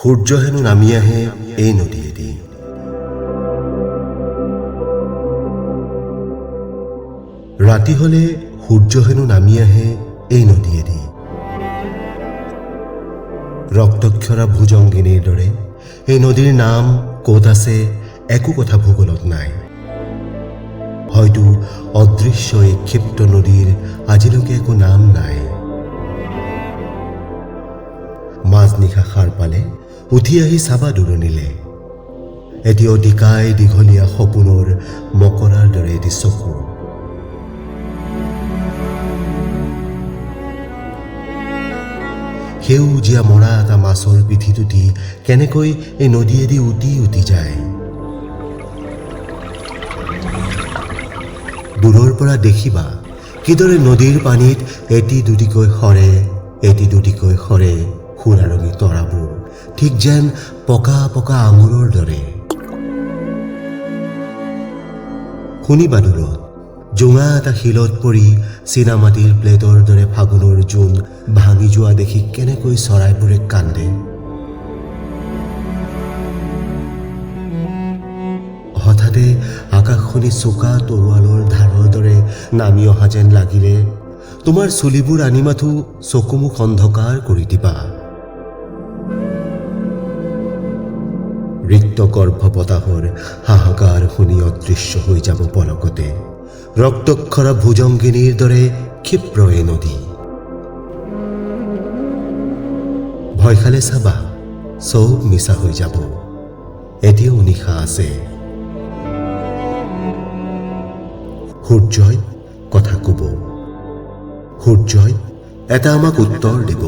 সূৰ্য হেনো নামি আহে এই নদীয়েদি। ৰাতি হলে সূৰ্য হেনো নামি আহে এই নদীয়েদি। ৰক্তক্ষৰা ভুজংগিনীৰ দৰে এই নদীৰ নাম ক'ত আছে একো কথা ভূগোলত নাই। হয়তো অদৃশ্য এই ক্ষিপ্ত নদীৰ আজিলৈকে একো নাম নাই। মাজনিশা সাৰ পালে উঠি আহি চাবা দূৰণিলে, এটি অতিকাই দীঘলীয়া সপোনৰ মকৰাৰ দৰে এটি চকু। সেউজীয়া মৰা এটা মাছৰ পিঠিত উঠি কেনেকৈ এই নদীয়েদি উটি উটি যায়। দূৰৰ পৰা দেখিবা কিদৰে নদীৰ পানীত এটি দুটিকৈ সৰে এটি দুটিকৈ সৰে সুৰা ৰঙী তৰাবোৰ, ঠিক যেন পকা পকা আঙুৰৰ দৰে। শুনিবা দূৰত জোঙা এটা শিলত পৰি চীনামাটিৰ প্লেটৰ দৰে ফাগুনৰ জোন ভাঙি যোৱা দেখি কেনেকৈ চৰাইবোৰে কান্দে। হঠাতে আকাশখনি চোকা তৰোৱালৰ ধাৰৰ দৰে নামি অহা যেন লাগিলে তোমাৰ চুলিবোৰ আনি মাথো চকুমুখ অন্ধকাৰ কৰি দিবা। ৰিক্ত গৰ্ভ বতাহৰ হাহাকাৰ শুনি অদৃশ্য হৈ যাব পলকতে ৰক্তক্ষৰা ভুজংগিনীৰ দৰে ক্ষিপ্ৰ এই নদী। ভয় খালে চাবা চব মিছা হৈ যাব, এতিয়াও নিশা আছে। সূৰ্যই কথা কব, সূৰ্যই এটা আমাক উত্তৰ দিব।